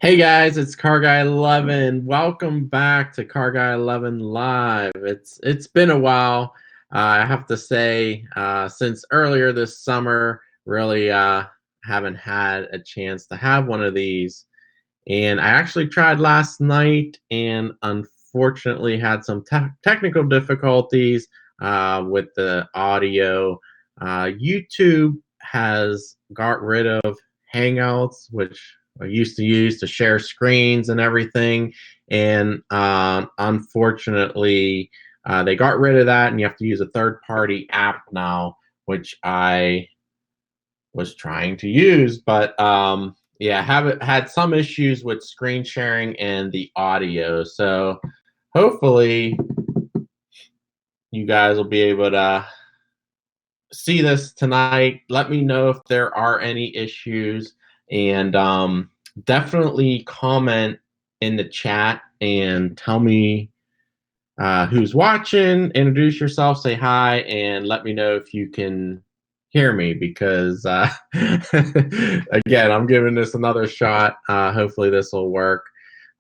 Hey guys, it's CarGuy11. Welcome back to CarGuy11 Live. It's been a while. I have to say, since earlier this summer, really haven't had a chance to have one of these. And I actually tried last night, and unfortunately had some technical difficulties with the audio. YouTube has got rid of Hangouts, which I used to use to share screens and everything. And unfortunately, they got rid of that, and you have to use a third-party app now, which I was trying to use. But yeah, have had some issues with screen sharing and the audio. So hopefully, you guys will be able to see this tonight. Let me know if there are any issues, and definitely comment in the chat and tell me who's watching. Introduce yourself, say hi, and let me know if you can hear me, because again, I'm giving this another shot. Hopefully this will work,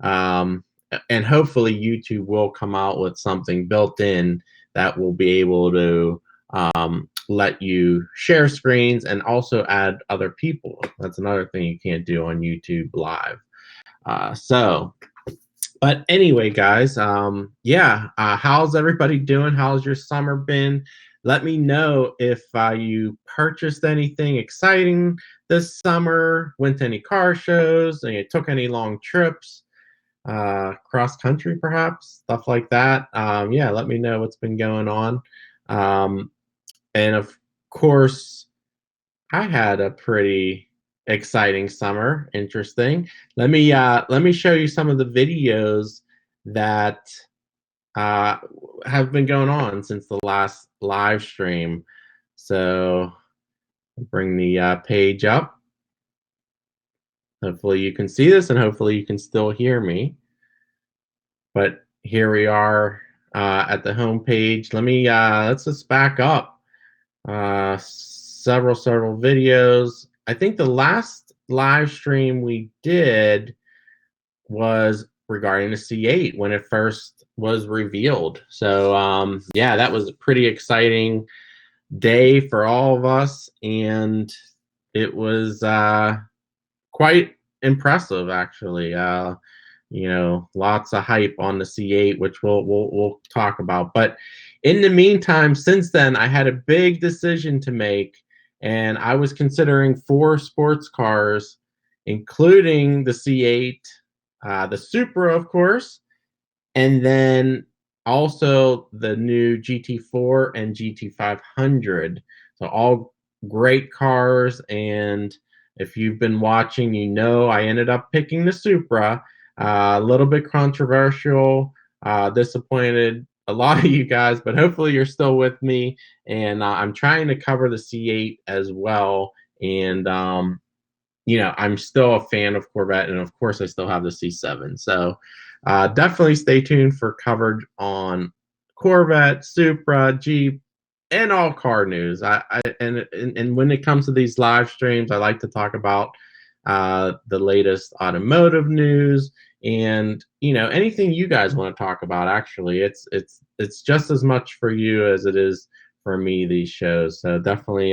and hopefully YouTube will come out with something built in that will be able to let you share screens and also add other people. That's another thing you can't do on YouTube Live. But anyway, guys, yeah, how's everybody doing? How's your summer been? Let me know if you purchased anything exciting this summer, went to any car shows, and you took any long trips, cross country perhaps, stuff like that. Yeah, let me know what's been going on. And of course, I had a pretty exciting summer. Interesting. Let me show you some of the videos that uh, have been going on since the last live stream. So bring the page up. Hopefully you can see this, and hopefully you can still hear me. But here we are at the home page. Let's just back up. Several videos. I think the last live stream we did was regarding the C8 when it first was revealed. So yeah, that was a pretty exciting day for all of us, and it was quite impressive, actually. You know, lots of hype on the C8, which we'll talk about. But in the meantime, since then, I had a big decision to make, and I was considering 4 sports cars, including the C8, the Supra, of course, and then also the new GT4 and GT500. So all great cars, and if you've been watching, you know I ended up picking the Supra. A little bit controversial, disappointed a lot of you guys, but hopefully you're still with me. And I'm trying to cover the C8 as well. And you know, I'm still a fan of Corvette, and of course I still have the C7. So definitely stay tuned for coverage on Corvette, Supra, Jeep, and all car news. And when it comes to these live streams, I like to talk about the latest automotive news, and you know, anything you guys want to talk about. Actually, it's just as much for you as it is for me, these shows. So definitely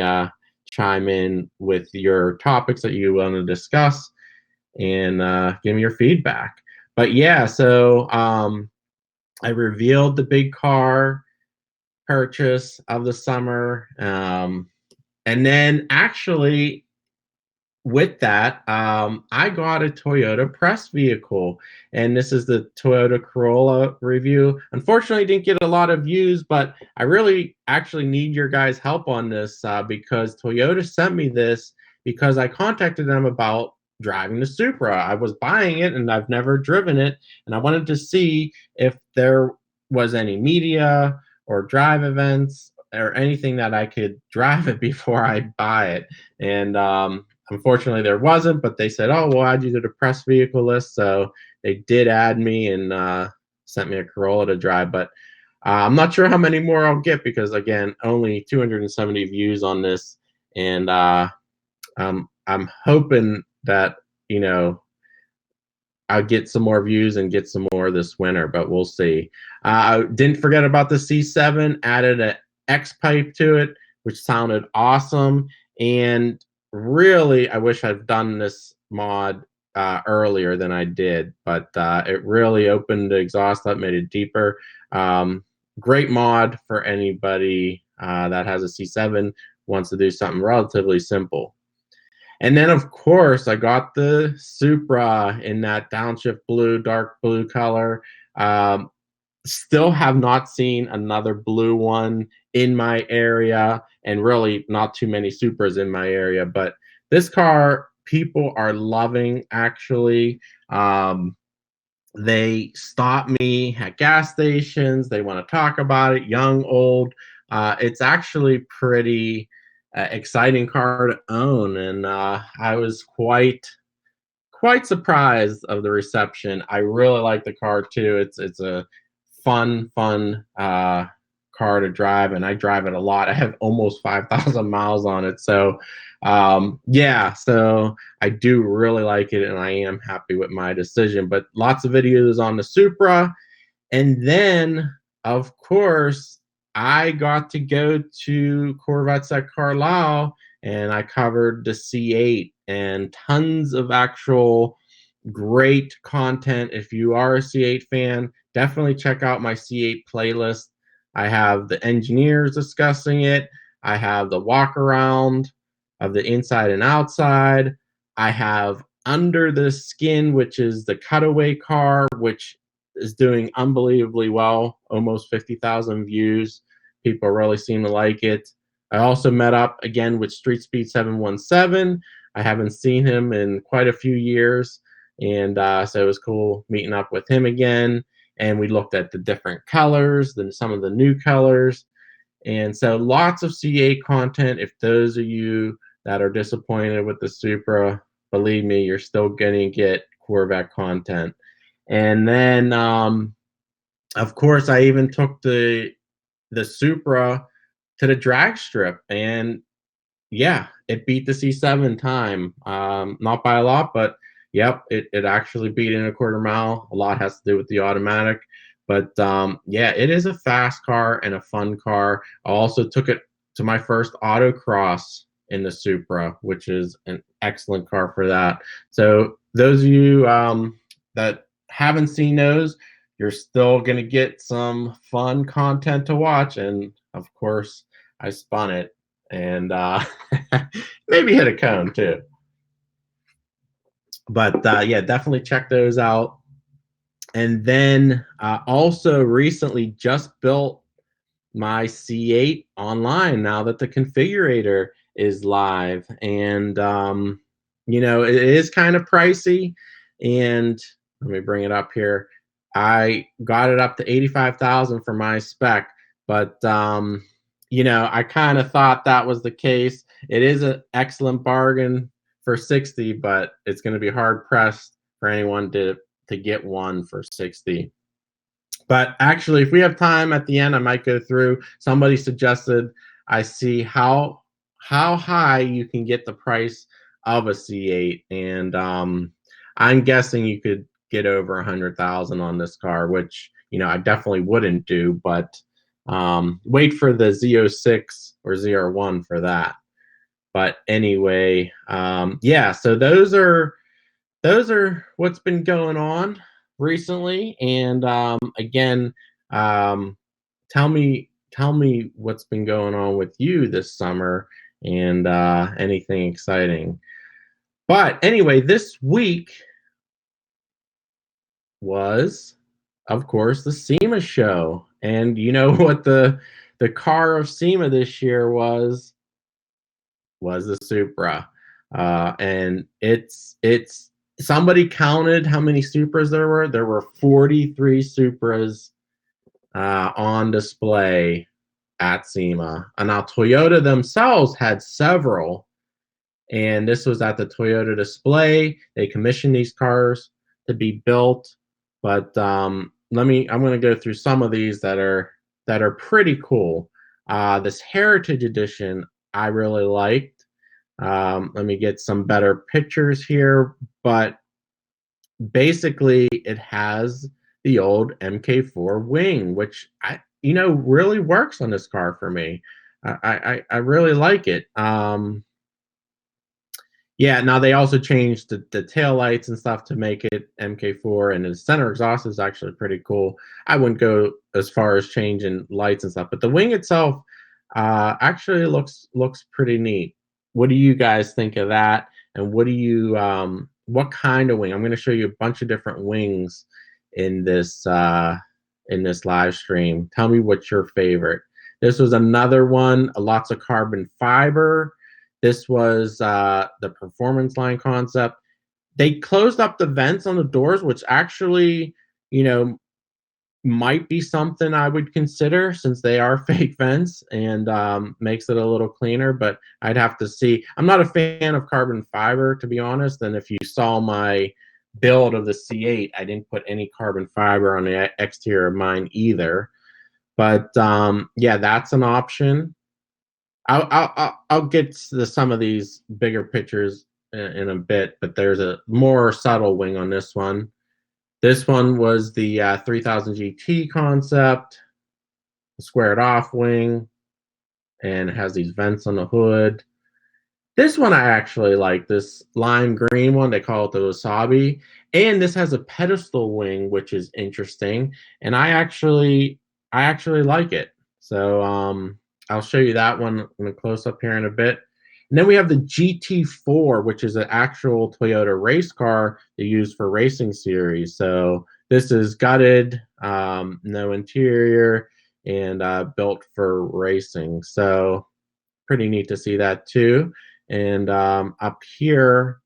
chime in with your topics that you want to discuss, and give me your feedback. But yeah, so I revealed the big car purchase of the summer, and then actually with that, I got a Toyota press vehicle, and this is the Toyota Corolla review. Unfortunately, didn't get a lot of views, but I really actually need your guys' help on this, because Toyota sent me this because I contacted them about driving the Supra. I was buying it, and I've never driven it, and I wanted to see if there was any media or drive events or anything that I could drive it before I buy it. And unfortunately, there wasn't, but they said, "Oh, we'll add you to the press vehicle list." So they did add me, and sent me a Corolla to drive. But I'm not sure how many more I'll get, because again, only 270 views on this, and I'm hoping that, you know, I'll get some more views and get some more this winter, but we'll see. Didn't forget about the C7, added an X pipe to it, which sounded awesome. And really, I wish I'd done this mod earlier than I did, but it really opened the exhaust up, made it deeper. Great mod for anybody that has a C7, wants to do something relatively simple. And then, of course, I got the Supra in that downshift blue, dark blue color. Um, Still have not seen another blue one in my area, and really not too many Supras in my area. But this car, people are loving, actually. They stop me at gas stations. They want to talk about it, young, old. It's actually pretty exciting car to own, and I was quite surprised of the reception. I really like the car too. It's a fun car to drive, and I drive it a lot. I have almost 5,000 miles on it, so yeah. So I do really like it, and I am happy with my decision. But lots of videos on the Supra, and then of course I got to go to Corvettes at Carlisle, and I covered the C8 and tons of actual great content. If you are a C8 fan, definitely check out my C8 playlist. I have the engineers discussing it. I have the walk around of the inside and outside. I have Under the Skin, which is the cutaway car, which is doing unbelievably well, almost 50,000 views. People really seem to like it. I also met up again with Street Speed 717. I haven't seen him in quite a few years, and so it was cool meeting up with him again. And we looked at the different colors, then some of the new colors, and so lots of C8 content. If those of you that are disappointed with the Supra, believe me, you're still going to get Corvette content. And then, of course, I even took the Supra to the drag strip, and yeah, it beat the C7 time. Not by a lot, but yep, it actually beat in a quarter mile. A lot has to do with the automatic, but yeah, it is a fast car and a fun car. I also took it to my first autocross in the Supra, which is an excellent car for that. So those of you that haven't seen those, you're still going to get some fun content to watch. And of course, I spun it, and maybe hit a cone too. But yeah, definitely check those out. And then also recently just built my C8 online now that the configurator is live. And, you know, it is kind of pricey. And let me bring it up here. I got it up to 85,000 for my spec, but you know, I kind of thought that was the case. It is an excellent bargain for 60, but it's going to be hard pressed for anyone to get one for 60. But actually, if we have time at the end, I might go through. Somebody suggested I see how high you can get the price of a C8, and I'm guessing you could get over 100,000 on this car, which, you know, I definitely wouldn't do. But wait for the Z06 or ZR1 for that. But anyway, yeah. So those are what's been going on recently. And again, tell me what's been going on with you this summer, and anything exciting. But anyway, this week was, of course, the SEMA show. And you know what the car of SEMA this year was the Supra. And it's somebody counted how many Supras there were. There were 43 Supras on display at SEMA. And now Toyota themselves had several, and this was at the Toyota display. They commissioned these cars to be built, but I'm going to go through some of these that are pretty cool. This Heritage Edition I really liked. Let me get some better pictures here, but basically it has the old MK4 wing, which really works on this car for me. I really like it. Yeah, now they also changed the tail lights and stuff to make it MK4, and the center exhaust is actually pretty cool. I wouldn't go as far as changing lights and stuff, but the wing itself actually looks pretty neat. What do you guys think of that? And what kind of wing? I'm going to show you a bunch of different wings in this live stream. Tell me what's your favorite. This was another one, lots of carbon fiber. This was the performance line concept. They closed up the vents on the doors, which actually, might be something I would consider since they are fake vents and makes it a little cleaner, but I'd have to see. I'm not a fan of carbon fiber, to be honest. And if you saw my build of the C8, I didn't put any carbon fiber on the exterior of mine either. But yeah, that's an option. I'll get to some of these bigger pictures in a bit, but there's a more subtle wing on this one. This one was the 3000 GT concept, the squared off wing, and it has these vents on the hood. This one I actually like, this lime green one. They call it the wasabi, and this has a pedestal wing, which is interesting. And I actually like it. So I'll show you that one in a close up here in a bit. And then we have the GT4, which is an actual Toyota race car they use for racing series. So this is gutted, no interior, and built for racing. So pretty neat to see that too. And up here,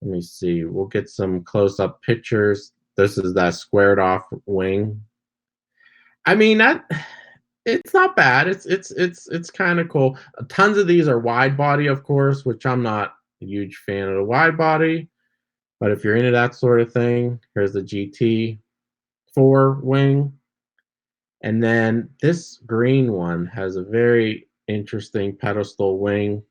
let me see, we'll get some close-up pictures. This is that squared off wing. I mean, that it's not bad. It's kind of cool. Tons of these are wide body, of course, which I'm not a huge fan of the wide body. But if you're into that sort of thing, here's the GT4 wing. And then this green one has a very interesting pedestal wing.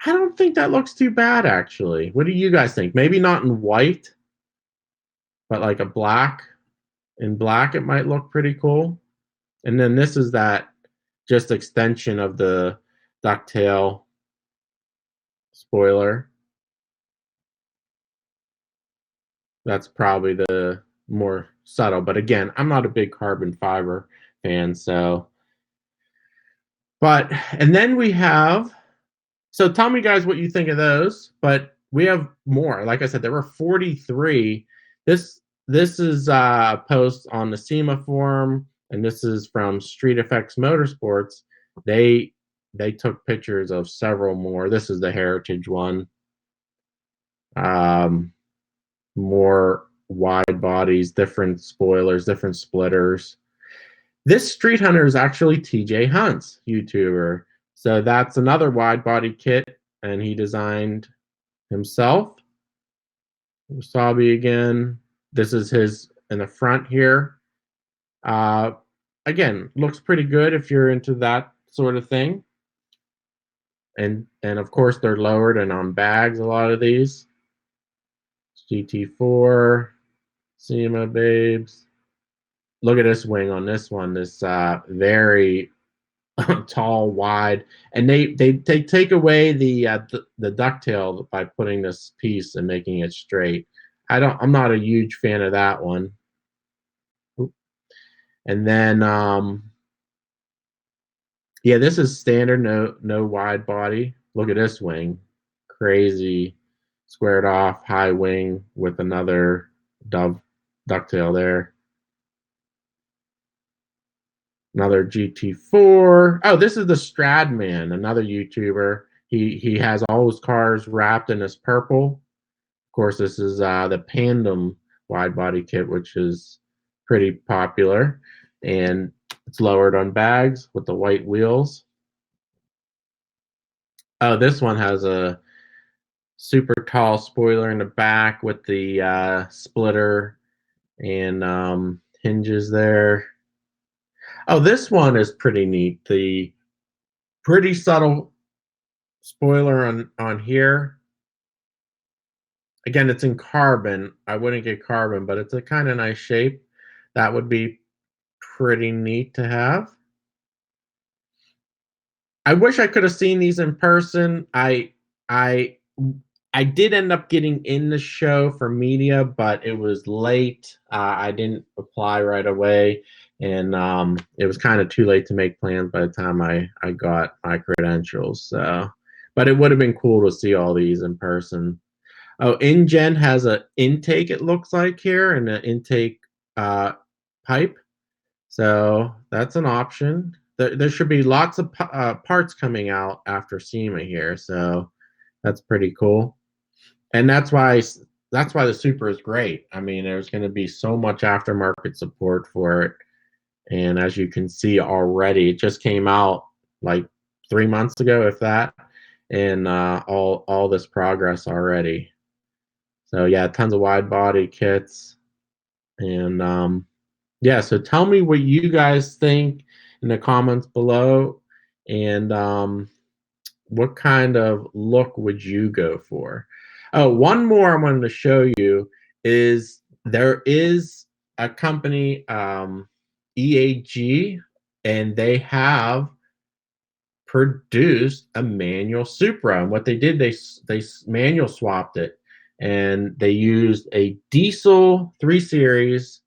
I don't think that looks too bad, actually. What do you guys think? Maybe not in white, but like a black. In black, it might look pretty cool. And then this is that just extension of the ducktail spoiler. That's probably the more subtle. But again, I'm not a big carbon fiber fan, so. And then we have, so tell me guys what you think of those, but we have more. Like I said, there were 43. This is a post on the SEMA forum, and this is from Street Effects Motorsports. They took pictures of several more. This is the Heritage one. More wide bodies, different spoilers, different splitters. This Street Hunter is actually TJ Hunt's YouTuber. So that's another wide body kit, and he designed himself. Wasabi again. This is his in the front here. Again, looks pretty good if you're into that sort of thing. And of course they're lowered and on bags, a lot of these. GT4, SEMA babes. Look at this wing on this one. This very tall, wide, and they take away the ducktail by putting this piece and making it straight. I'm not a huge fan of that one. And then yeah, this is standard, no wide body. Look at this wing, crazy squared off high wing with another ducktail there. Another GT4. Oh, this is the Stradman, another YouTuber. He has all his cars wrapped in this purple. Of course, this is the Pandem wide body kit, which is pretty popular. And it's lowered on bags with the white wheels. Oh, this one has a super tall spoiler in the back with the splitter and hinges there. Oh, this one is pretty neat. The pretty subtle spoiler on here. again, it's in carbon. I wouldn't get carbon, but it's a kind of nice shape. That would be pretty neat to have. I wish I could have seen these in person. I I did end up getting in the show for media, but it was late. I didn't apply right away, and it was kind of too late to make plans by the time I got my credentials. So, but it would have been cool to see all these in person. Oh, InGen has a intake. It looks like here, and an intake uh, pipe. So that's an option. There should be lots of parts coming out after SEMA here, so that's pretty cool. And that's why the Supra is great. I mean, there's going to be so much aftermarket support for it, and as you can see already, it just came out like 3 months ago, if that, and all this progress already. So yeah, tons of wide body kits, and yeah, so tell me what you guys think in the comments below, and what kind of look would you go for? Oh, one more I wanted to show you is there is a company, EAG, and they have produced a manual Supra. And what they did, they manual swapped it, and they used a diesel 3 Series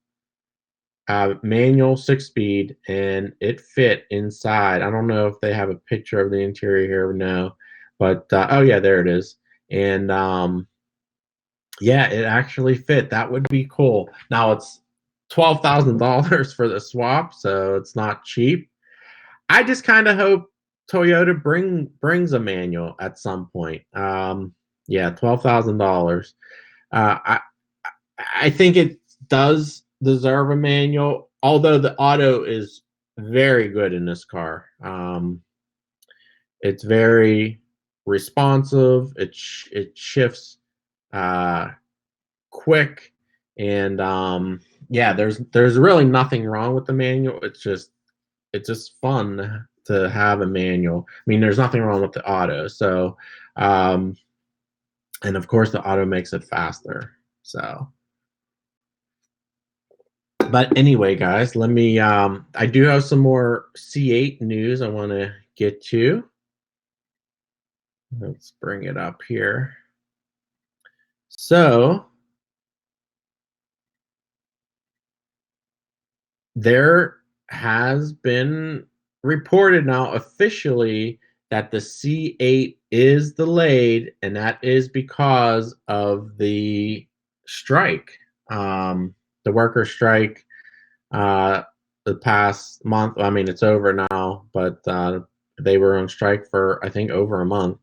manual 6-speed, and it fit inside. I don't know if they have a picture of the interior here. No, but oh yeah, there it is. And yeah, it actually fit. That would be cool. Now it's $12,000 for the swap, so it's not cheap. I just kind of hope Toyota brings a manual at some point. Yeah, $12,000. I I think it does deserve a manual, although the auto is very good in this car. It's very responsive. It shifts uh, quick, and yeah, there's really nothing wrong with the manual. It's just fun to have a manual. I mean, there's nothing wrong with the auto. So, um, and of course, the auto makes it faster. So. But anyway, guys, let me I do have some more C8 news I want to get to. Let's bring it up here. So there has been reported now officially that the C8 is delayed, and that is because of the strike, the worker strike uh, the past month. I mean, it's over now, but they were on strike for, I think, over a month,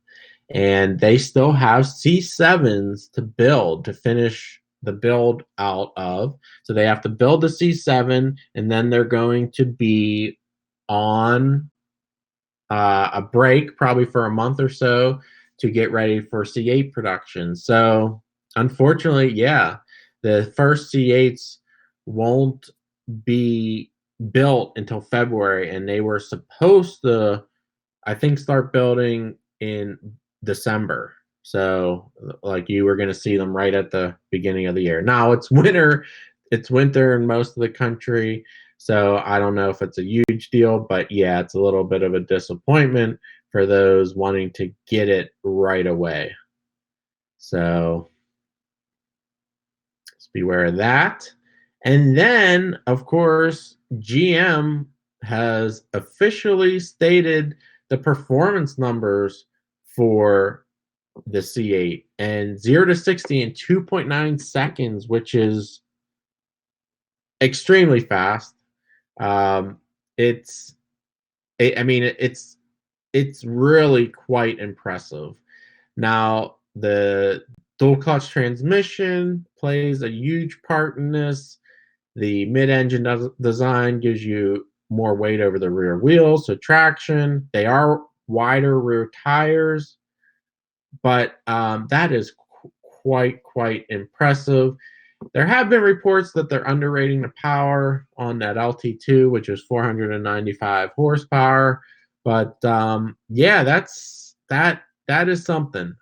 and they still have C7s to build to finish the build out of. So they have to build the C7, and then they're going to be on a break probably for a month or so to get ready for C8 production. So unfortunately, yeah, the first C8s won't be built until February, and they were supposed to, I think, start building in December. So like you were going to see them right at the beginning of the year. Now it's winter. It's winter in most of the country. So I don't know if it's a huge deal, but yeah, it's a little bit of a disappointment for those wanting to get it right away. So just beware of that. And then, of course, GM has officially stated the performance numbers for the C8, and 0 to 60 in 2.9 seconds, which is extremely fast. Um, it's, I mean, it's really quite impressive. Now, the dual clutch transmission plays a huge part in this. The mid-engine design gives you more weight over the rear wheels, so traction. They are wider rear tires, but that is quite impressive. There have been reports that they're underrating the power on that LT2, which is 495 horsepower. But yeah, that is something.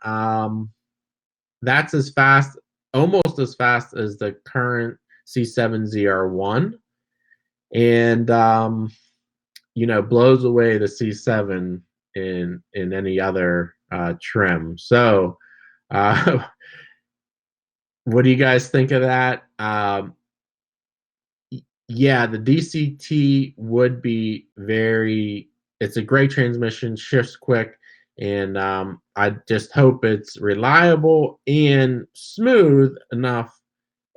that's as fast, almost as fast as the current C7 ZR1, and blows away the C7 in any other trim. So, uh, what do you guys think of that? Yeah, the DCT would be very. It's a great transmission, shifts quick, and I just hope it's reliable and smooth enough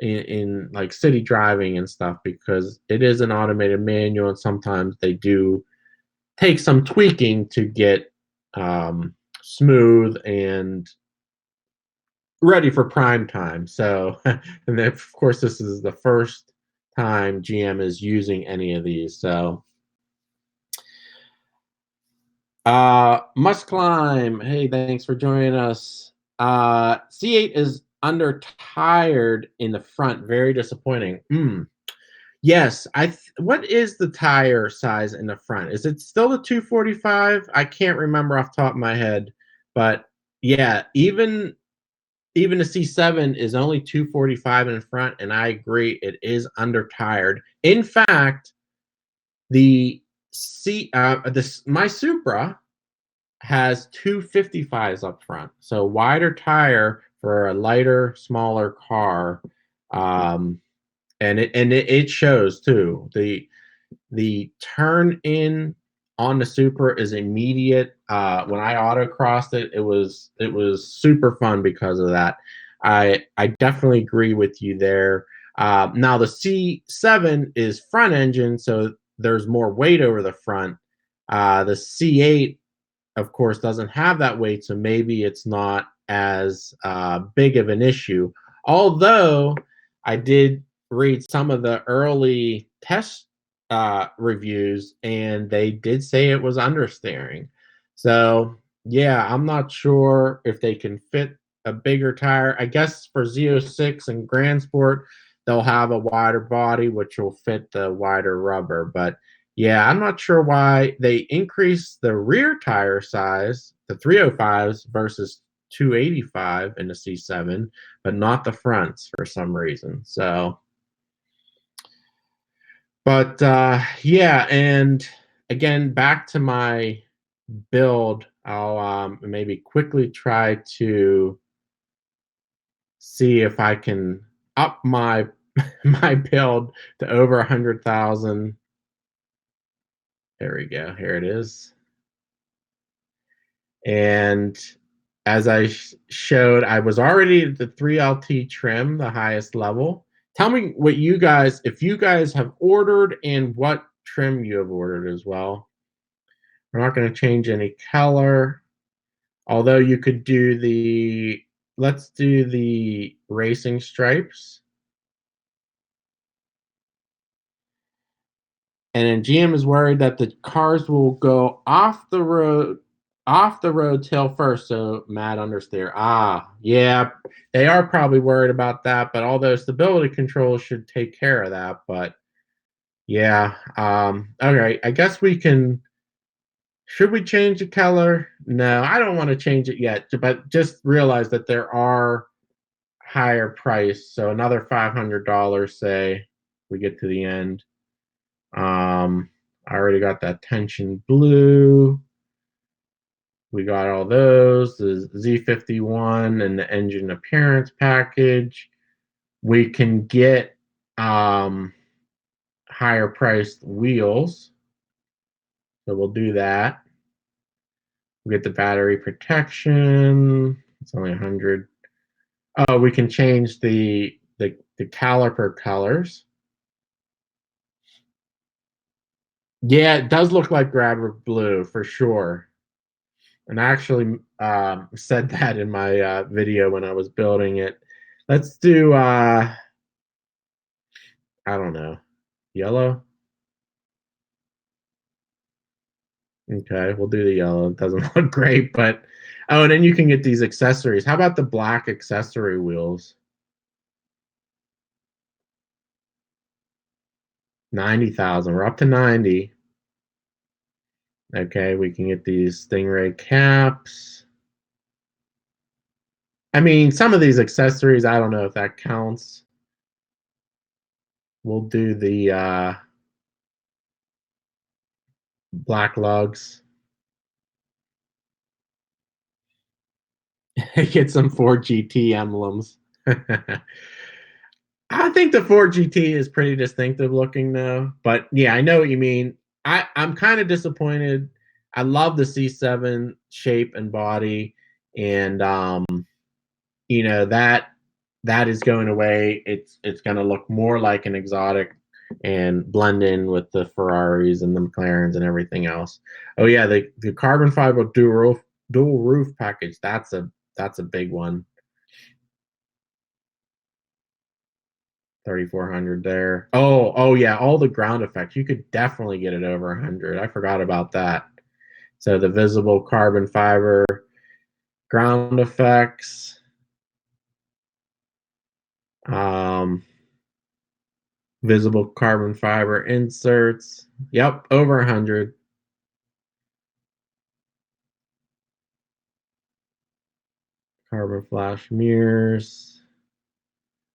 in like city driving and stuff, because it is an automated manual, and sometimes they do take some tweaking to get smooth and ready for prime time. So, and then of course, this is the first time GM is using any of these. So, Must Climb. Hey, thanks for joining us. C8 is under tired in the front. Very disappointing. Yes, what is the tire size in the front? Is it still the 245? I can't remember off the top of my head, but yeah, even the C7 is only 245 in front, and I agree it is under tired. In fact, my Supra has 255s up front, so wider tire for a lighter, smaller car. And it shows too. The turn in on the Supra is immediate. When I autocrossed it, it was super fun because of that. I definitely agree with you there. Now the C7 is front engine, so there's more weight over the front. The C8, of course, doesn't have that weight, so maybe it's not as big of an issue. Although I did read some of the early test reviews, and they did say it was understeering. So yeah, I'm not sure if they can fit a bigger tire. I guess for Z06 and Grand Sport, they'll have a wider body, which will fit the wider rubber. But yeah, I'm not sure why they increased the rear tire size, the 305s versus 285 in the C7, but not the fronts for some reason. So, but yeah, and again, back to my build, I'll maybe quickly try to see if I can up my my build to over 100,000. There we go. Here it is. And as I showed, I was already at the 3LT trim, the highest level. Tell me what you guys, if you guys have ordered, and what trim you have ordered as well. We're not going to change any color, although you could do let's do the racing stripes. And then GM is worried that the cars will go off the road tail first. So Matt understeer. Yeah, they are probably worried about that, but although stability control should take care of that. But yeah, okay, I guess we can. Should we change the color? No, I don't want to change it yet, but just realize that there are higher price. So another $500, say we get to the end. I already got that tension blue. We got all those, the Z51 and the engine appearance package. We can get higher priced wheels. So we'll do that. We get the battery protection. It's only 100. Oh, we can change the caliper colors. Yeah, it does look like Grabber Blue for sure. And I actually said that in my video when I was building it. Let's do, I don't know, yellow? Okay, we'll do the yellow. It doesn't look great, but... Oh, and then you can get these accessories. How about the black accessory wheels? 90,000. We're up to 90. Okay, we can get these Stingray caps. I mean, some of these accessories, I don't know if that counts. We'll do the black lugs. Get some Ford GT emblems. I think the Ford GT is pretty distinctive looking though. But yeah, I know what you mean. I'm kind of disappointed. I love the C7 shape and body, and you know that is going away. It's going to look more like an exotic and blend in with the Ferraris and the McLarens and everything else. Oh yeah, the carbon fiber dual roof package. That's a big one. 3,400 there. Oh yeah, all the ground effects. You could definitely get it over 100. I forgot about that. So the visible carbon fiber ground effects. Um, visible carbon fiber inserts. Yep, over 100. Carbon flash mirrors.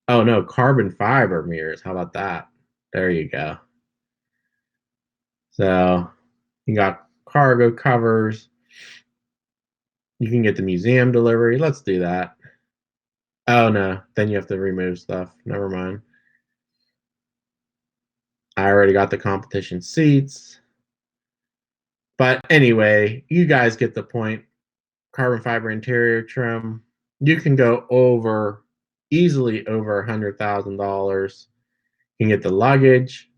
Oh no, carbon fiber mirrors. How about that? There you go. So you got cargo covers. You can get the museum delivery. Let's do that. Oh no, then you have to remove stuff. Never mind. I already got the competition seats. But anyway, you guys get the point. Carbon fiber interior trim. You can go over easily over $100,000. You can get the luggage,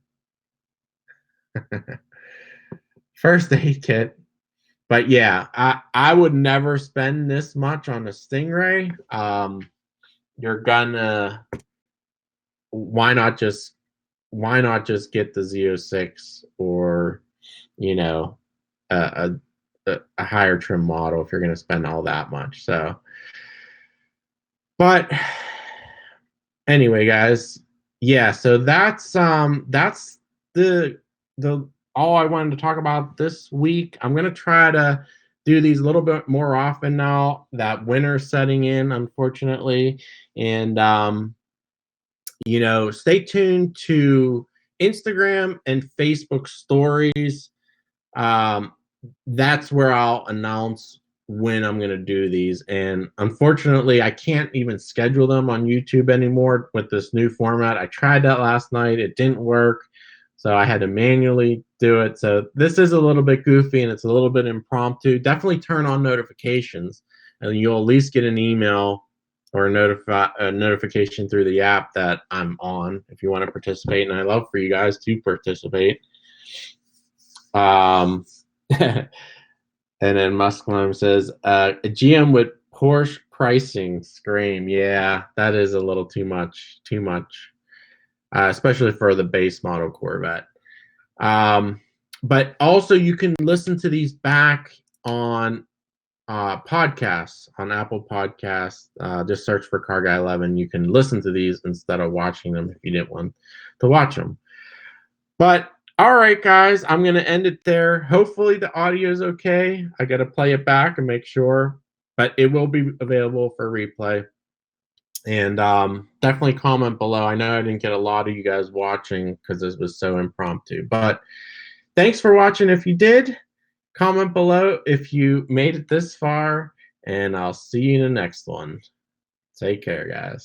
first aid kit. But yeah, I would never spend this much on a Stingray. You're gonna why not just get the Z06 or you know a, a higher trim model if you're going to spend all that much. So, but anyway, guys, yeah. So that's the all I wanted to talk about this week. I'm going to try to do these a little bit more often now that winter's setting in, unfortunately, and you know, stay tuned to Instagram and Facebook stories. Um, that's where I'll announce when I'm going to do these. And unfortunately, I can't even schedule them on YouTube anymore with this new format. I tried that last night, it didn't work. So I had to manually do it. So this is a little bit goofy and it's a little bit impromptu. Definitely turn on notifications and you'll at least get an email or a notification through the app that I'm on if you want to participate. And I love for you guys to participate. And then Musclum says, a GM with Porsche pricing scream. Yeah, that is a little too much, especially for the base model Corvette. But also you can listen to these back on podcasts, on Apple Podcasts. Just search for CarGuy11. You can listen to these instead of watching them if you didn't want to watch them. But all right, guys, I'm going to end it there. Hopefully the audio is okay. I got to play it back and make sure, but it will be available for replay. And definitely comment below. I know I didn't get a lot of you guys watching because this was so impromptu, but thanks for watching. If you did, comment below if you made it this far, and I'll see you in the next one. Take care, guys.